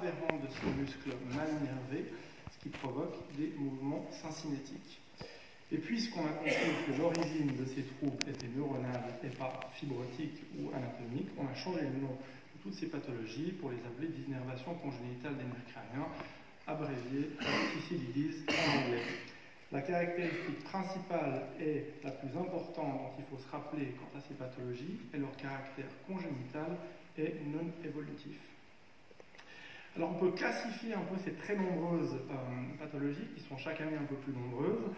aberrante de ce muscle mal innervé, ce qui provoque des mouvements syncinétiques. Et puisqu'on a compris que l'origine de ces troubles était neuronale et pas fibrotique ou anatomique, on a changé le nom de toutes ces pathologies pour les appeler dysénervation congénitale des nerfs crâniens, abrévié Tichy en anglais. La caractéristique principale et la plus importante dont il faut se rappeler quant à ces pathologies est leur caractère congénital et non évolutif. Alors on peut classifier un peu ces très nombreuses pathologies, qui sont chaque année un peu plus nombreuses,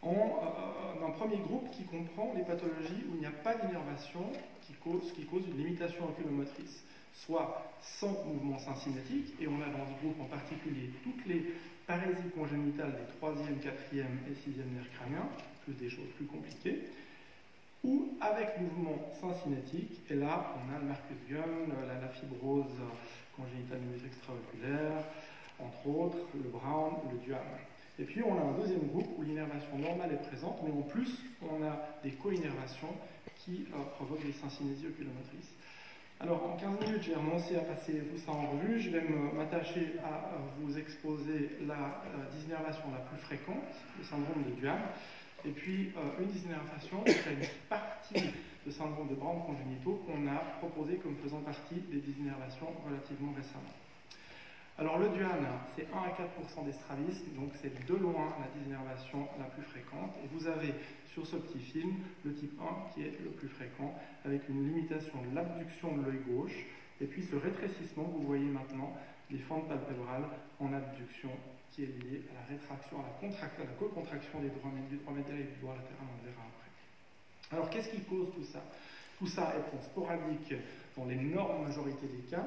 en un premier groupe qui comprend les pathologies où il n'y a pas d'innervation qui cause une limitation oculomotrice, soit sans mouvement syncinétique, et on a dans ce groupe en particulier toutes les parésies congénitales des 3e, 4e et 6e nerfs crâniens, plus des choses plus compliquées, ou avec mouvement syncinétique, et là on a le Mercus Gun, la fibrose congénitale du muscle extraoculaire, entre autres, le Brown ou le Duane. Et puis on a un deuxième groupe où l'innervation normale est présente, mais en plus on a des co-innervations qui provoquent des syncinésies oculomotrices. Alors en 15 minutes j'ai renoncé à passer tout ça en revue, je vais m'attacher à vous exposer la dysénervation la plus fréquente, le syndrome de Duane, et puis une dysénervation qui a une partie de syndrome de Brown congénitaux qu'on a proposé comme faisant partie des dysénervations relativement récemment. Alors le Duane, c'est 1 à 4% des strabismes, donc c'est de loin la dysénervation la plus fréquente. Et vous avez sur ce petit film le type 1 qui est le plus fréquent, avec une limitation de l'abduction de l'œil gauche, et puis ce rétrécissement, vous voyez maintenant, des fentes palpébrales en abduction, qui est lié à la rétraction, à la co-contraction du droit médial et du droit latéral, on le verra après. Alors qu'est-ce qui cause tout ça? Tout ça est sporadique dans l'énorme majorité des cas,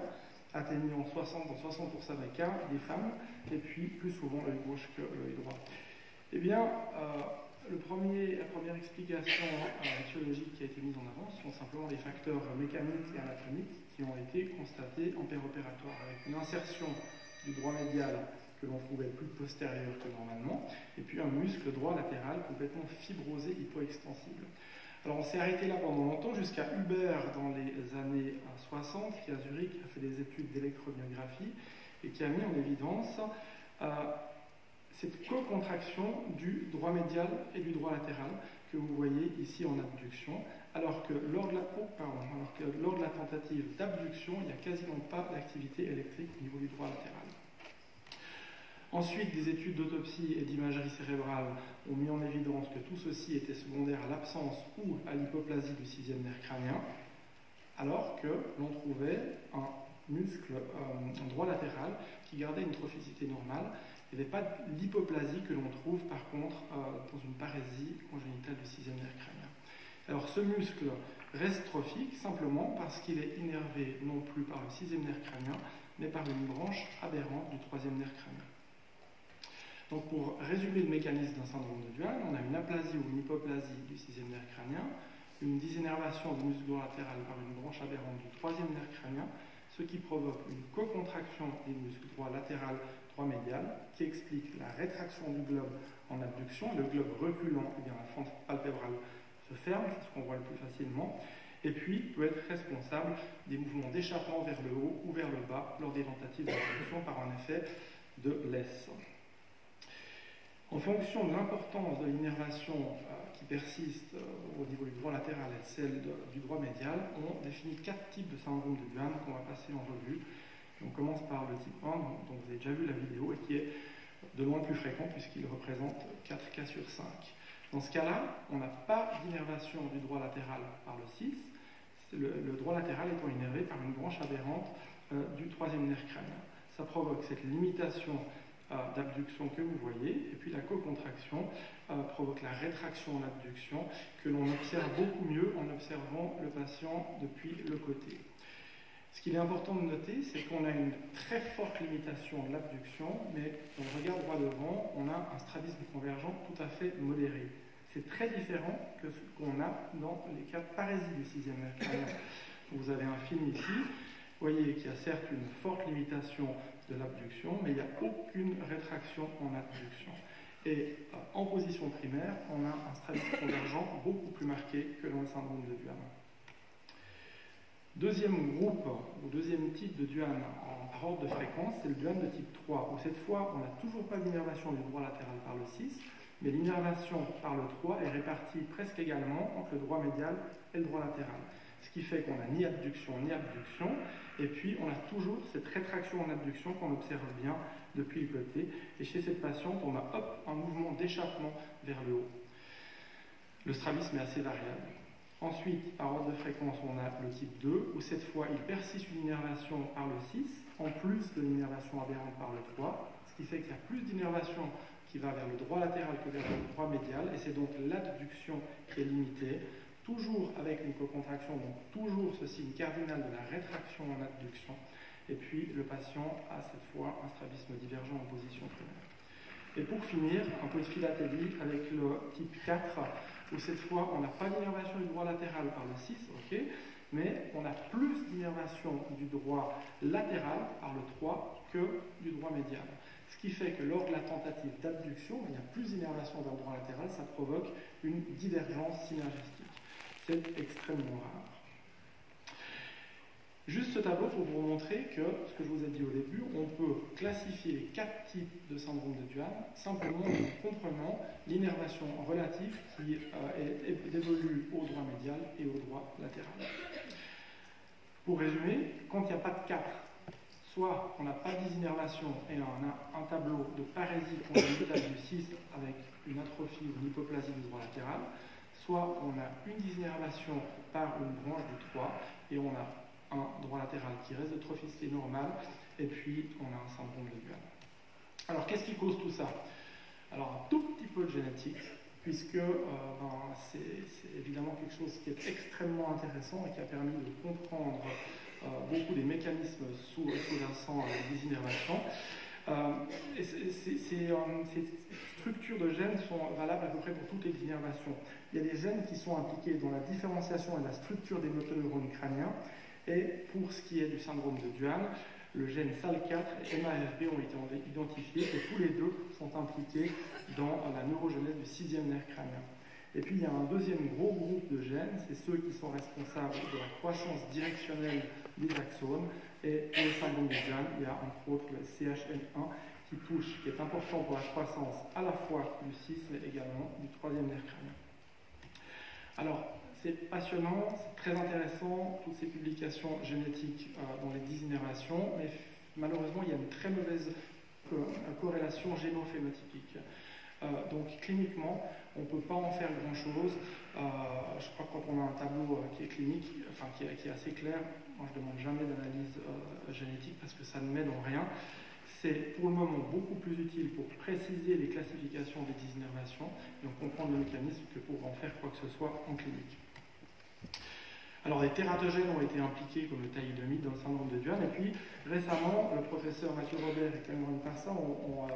atteignant 60 dans 60% des cas des femmes, et puis plus souvent l'œil gauche que l'œil droit. Eh bien, la première explication étiologique qui a été mise en avant sont simplement les facteurs mécaniques et anatomiques qui ont été constatés en péropératoire, avec une insertion du droit médial que l'on trouvait plus postérieur que normalement, et puis un muscle droit latéral complètement fibrosé, hypoextensible. Alors on s'est arrêté là pendant longtemps, jusqu'à Hubert dans les années 60, qui à Zurich a fait des études d'électromyographie et qui a mis en évidence cette co-contraction du droit médial et du droit latéral que vous voyez ici en abduction, alors que lors de la tentative d'abduction, il n'y a quasiment pas d'activité électrique au niveau du droit latéral. Ensuite, des études d'autopsie et d'imagerie cérébrale ont mis en évidence que tout ceci était secondaire à l'absence ou à l'hypoplasie du 6e nerf crânien, alors que l'on trouvait un muscle droit latéral qui gardait une trophicité normale. Il n'y avait pas l'hypoplasie que l'on trouve par contre dans une parésie congénitale du 6e nerf crânien. Alors ce muscle reste trophique simplement parce qu'il est innervé non plus par le 6e nerf crânien, mais par une branche aberrante du 3e nerf crânien. Donc pour résumer le mécanisme d'un syndrome de Duane, on a une aplasie ou une hypoplasie du 6e nerf crânien, une dysénervation du muscle droit latéral par une branche aberrante du 3e nerf crânien, ce qui provoque une co-contraction des muscles droit latéral, droit médial, qui explique la rétraction du globe en abduction. Le globe reculant, eh bien, la fente palpébrale se ferme, c'est ce qu'on voit le plus facilement, et puis peut être responsable des mouvements d'échappement vers le haut ou vers le bas lors des tentatives d'abduction par un effet de laisse. En fonction de l'importance de l'innervation qui persiste au niveau du droit latéral et celle du droit médial, on définit 4 types de syndrome de Duane qu'on va passer en revue. On commence par le type 1, dont vous avez déjà vu la vidéo, et qui est de loin le plus fréquent puisqu'il représente 4 cas sur 5. Dans ce cas-là, on n'a pas d'innervation du droit latéral par le 6, le droit latéral étant innervé par une branche aberrante du 3e nerf crânien. Ça provoque cette limitation d'abduction que vous voyez, et puis la co-contraction provoque la rétraction en abduction que l'on observe beaucoup mieux en observant le patient depuis le côté. Ce qu'il est important de noter, c'est qu'on a une très forte limitation de l'abduction, mais dans le regard droit devant, on a un strabisme convergent tout à fait modéré. C'est très différent que ce qu'on a dans les cas de parésie du 6e nerf crânien. Vous avez un film ici, vous voyez qu'il y a certes une forte limitation de l'abduction, mais il n'y a aucune rétraction en abduction. Et en position primaire, on a un strabisme convergent beaucoup plus marqué que dans le syndrome de Duane. Deuxième groupe, ou deuxième type de duane par ordre de fréquence, c'est le duane de type 3, où cette fois, on n'a toujours pas d'innervation du droit latéral par le 6, mais l'innervation par le 3 est répartie presque également entre le droit médial et le droit latéral. Ce qui fait qu'on n'a ni abduction ni abduction, et puis on a toujours cette rétraction en abduction qu'on observe bien depuis le côté. Et chez cette patiente, on a un mouvement d'échappement vers le haut. Le strabisme est assez variable. Ensuite, par ordre de fréquence, on a le type 2, où cette fois, il persiste une innervation par le 6, en plus de l'innervation aberrante par le 3, ce qui fait qu'il y a plus d'innervation qui va vers le droit latéral que vers le droit médial, et c'est donc l'abduction qui est limitée, toujours avec une cocontraction, donc toujours ce signe cardinal de la rétraction en abduction, et puis le patient a cette fois un strabisme divergent en position primaire. Et pour finir, un peu de philatélie avec le type 4, où cette fois on n'a pas d'innervation du droit latéral par le 6, ok, mais on a plus d'innervation du droit latéral par le 3 que du droit médial. Ce qui fait que lors de la tentative d'abduction, il y a plus d'innervation vers le droit latéral, ça provoque une divergence synergistique. C'est extrêmement rare. Juste ce tableau pour vous montrer que, ce que je vous ai dit au début, on peut classifier les 4 types de syndrome de Duane simplement en comprenant l'innervation relative qui évolue au droit médial et au droit latéral. Pour résumer, quand il n'y a pas de 4, soit on n'a pas de désinnervation et on a un tableau de parésie congénitale du 6 avec une atrophie ou une hypoplasie du droit latéral, soit on a une désinnervation par une branche du 3 et on a un droit latéral qui reste de trophicité normale, et puis on a un syndrome de Duane. Alors qu'est-ce qui cause tout ça? Alors un tout petit peu de génétique, puisque c'est évidemment quelque chose qui est extrêmement intéressant et qui a permis de comprendre beaucoup des mécanismes sous-jacents à la désinnervation. Ces structures de gènes sont valables à peu près pour toutes les désinnervations. Il y a des gènes qui sont impliqués dans la différenciation et la structure des motoneurones crâniens. Et pour ce qui est du syndrome de Duane, le gène SAL4 et MAFB ont été identifiés et tous les deux sont impliqués dans la neurogenèse du 6e nerf crânien. Et puis il y a un deuxième gros groupe de gènes, c'est ceux qui sont responsables de la croissance directionnelle des axones. Et pour le syndrome de Duane, il y a entre autres le CHN1 qui est important pour la croissance à la fois du 6 mais également du 3e nerf crânien. Alors, c'est passionnant, c'est très intéressant, toutes ces publications génétiques dans les désinnervations, mais malheureusement, il y a une très mauvaise corrélation génophénotypique. Donc, cliniquement, on ne peut pas en faire grand-chose. Je crois que quand on a un tableau qui est clinique, enfin qui est assez clair, moi je ne demande jamais d'analyse génétique parce que ça ne m'aide en rien. C'est pour le moment beaucoup plus utile pour préciser les classifications des désinnervations et donc comprendre le mécanisme que pour en faire quoi que ce soit en clinique. Alors, des tératogènes ont été impliqués, comme le thalidomide, dans le syndrome de Duane. Et puis, récemment, le professeur Mathieu Robert et Cameron Parsa ont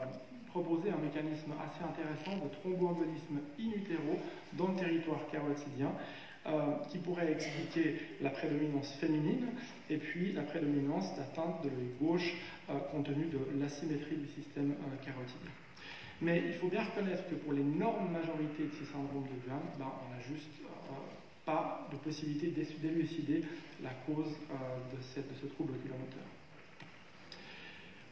proposé un mécanisme assez intéressant de thromboembolisme in utero dans le territoire carotidien, qui pourrait expliquer la prédominance féminine et puis la prédominance d'atteinte de l'œil gauche compte tenu de l'asymétrie du système carotidien. Mais il faut bien reconnaître que pour l'énorme majorité de ces syndromes de Duane, on n'a juste pas de possibilité d'élucider la cause de ce trouble oculomoteur.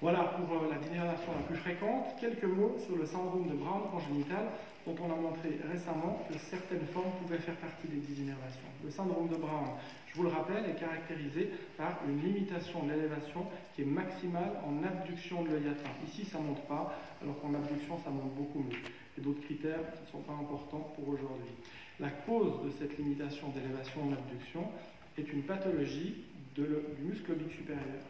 Voilà pour la dénervation la plus fréquente. Quelques mots sur le syndrome de Brown congénital, dont on a montré récemment que certaines formes pouvaient faire partie des désinnervations. Le syndrome de Brown, je vous le rappelle, est caractérisé par une limitation de l'élévation qui est maximale en abduction de l'œil atteint. Ici, ça ne monte pas, alors qu'en abduction, ça monte beaucoup mieux. Et d'autres critères qui ne sont pas importants pour aujourd'hui. La cause de cette limitation d'élévation en abduction est une pathologie du muscle oblique supérieur.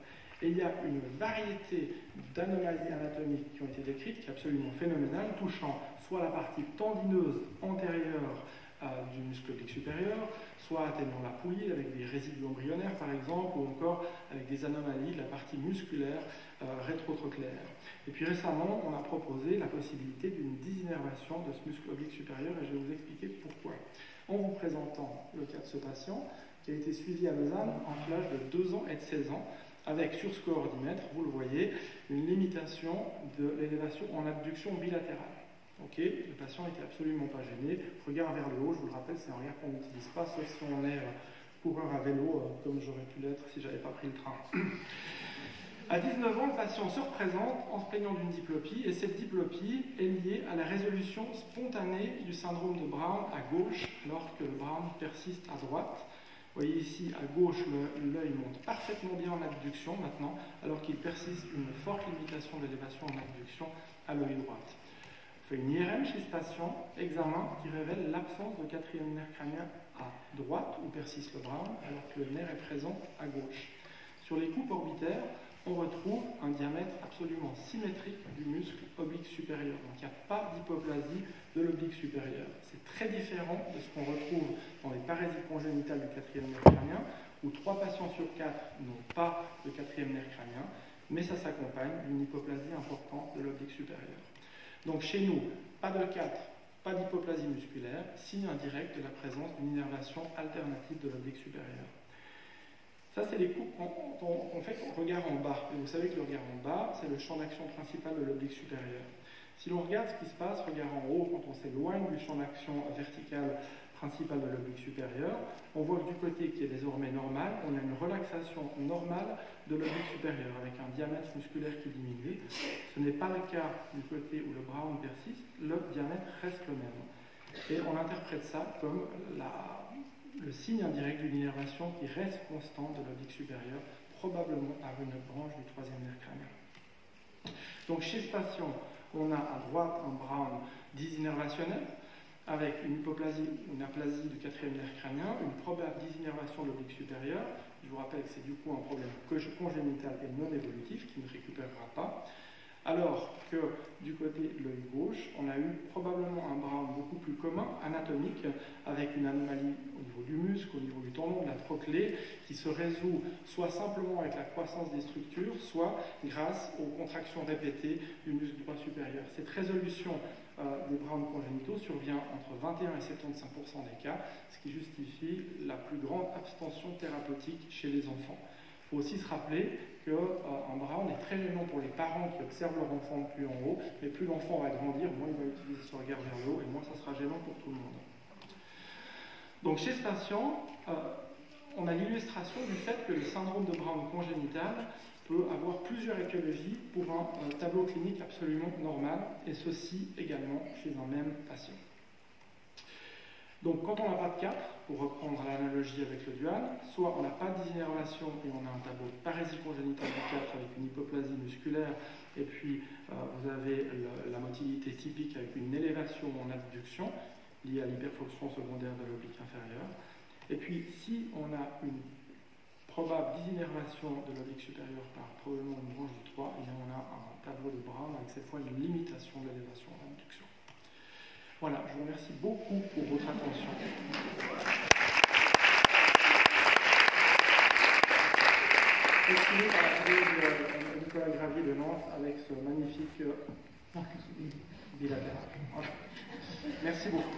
Et il y a une variété d'anomalies anatomiques qui ont été décrites, qui est absolument phénoménale, touchant soit la partie tendineuse antérieure du muscle oblique supérieur, soit atteignant la poulie avec des résidus embryonnaires par exemple, ou encore avec des anomalies de la partie musculaire rétrotrochléaire. Et puis récemment, on a proposé la possibilité d'une désinnervation de ce muscle oblique supérieur et je vais vous expliquer pourquoi. En vous présentant le cas de ce patient qui a été suivi à Lausanne entre l'âge de 2 ans et de 16 ans, avec sur ce coordimètre, vous le voyez, une limitation de l'élévation en abduction bilatérale. Okay, le patient n'était absolument pas gêné. Regard vers le haut, je vous le rappelle, c'est un regard qu'on n'utilise pas, sauf si on est coureur à vélo, comme j'aurais pu l'être si j'avais pas pris le train. À 19 ans, le patient se représente en se plaignant d'une diplopie, et cette diplopie est liée à la résolution spontanée du syndrome de Brown à gauche, alors que le Brown persiste à droite. Vous voyez ici, à gauche, l'œil monte parfaitement bien en abduction maintenant, alors qu'il persiste une forte limitation d'élévation en abduction à l'œil droite. On fait une IRM chez ce patient, examen qui révèle l'absence de quatrième nerf crânien à droite, où persiste le Brown, alors que le nerf est présent à gauche. Sur les coupes orbitaires, on retrouve un diamètre absolument symétrique du muscle oblique supérieur. Donc il n'y a pas d'hypoplasie de l'oblique supérieur. C'est très différent de ce qu'on retrouve dans les parésies congénitales du quatrième nerf crânien, où 3 patients sur 4 n'ont pas de quatrième nerf crânien, mais ça s'accompagne d'une hypoplasie importante de l'oblique supérieur. Donc chez nous, pas de 4, pas d'hypoplasie musculaire, signe indirect de la présence d'une innervation alternative de l'oblique supérieur. Ça, c'est les coupes qu'on fait au regard en bas. Et vous savez que le regard en bas, c'est le champ d'action principal de l'oblique supérieur. Si l'on regarde ce qui se passe, regard en haut, quand on s'éloigne du champ d'action vertical principal de l'oblique supérieur, on voit que du côté qui est désormais normal, on a une relaxation normale de l'oblique supérieur, avec un diamètre musculaire qui diminue. Ce n'est pas le cas du côté où le Brown persiste, le diamètre reste le même. Et on interprète ça comme le signe indirect d'une innervation qui reste constante de l'oblique supérieur, probablement par une branche du troisième nerf crânien. Donc chez ce patient, on a à droite un Brown dysinnervationnel, avec une hypoplasie, une aplasie du quatrième nerf crânien, une probable dysinnervation de l'oblique supérieur. Je vous rappelle que c'est du coup un problème congénital et non évolutif qui ne récupérera pas. Alors que du côté de l'œil gauche, on a eu probablement un Brown beaucoup plus commun, anatomique, avec une anomalie au niveau du muscle, au niveau du tendon, de la trochlée, qui se résout soit simplement avec la croissance des structures, soit grâce aux contractions répétées du muscle droit supérieur. Cette résolution des Browns congénitaux survient entre 21 et 75% des cas, ce qui justifie la plus grande abstention thérapeutique chez les enfants. Il faut aussi se rappeler qu'un Brown est très gênant pour les parents qui observent leur enfant depuis en haut, mais plus l'enfant va grandir, moins il va utiliser son regard vers le haut, et moins ça sera gênant pour tout le monde. Donc chez ce patient, on a l'illustration du fait que le syndrome de Brown congénital peut avoir plusieurs étiologies pour un tableau clinique absolument normal, et ceci également chez un même patient. Donc quand on n'a pas de 4, pour reprendre l'analogie avec le dual, soit on n'a pas de dysinnervation et on a un tableau de parésie congénitale du 4 avec une hypoplasie musculaire, et puis vous avez la motilité typique avec une élévation en abduction liée à l'hyperfonction secondaire de l'oblique inférieur. Et puis si on a une probable dysinnervation de l'oblique supérieur par probablement une branche du 3, et bien on a un tableau de Brown avec cette fois une limitation de l'élévation en abduction. Voilà, je vous remercie beaucoup pour votre attention. Je finis par la de Nicolas Gravier de Nantes avec ce magnifique bilatéral. Voilà. Merci beaucoup.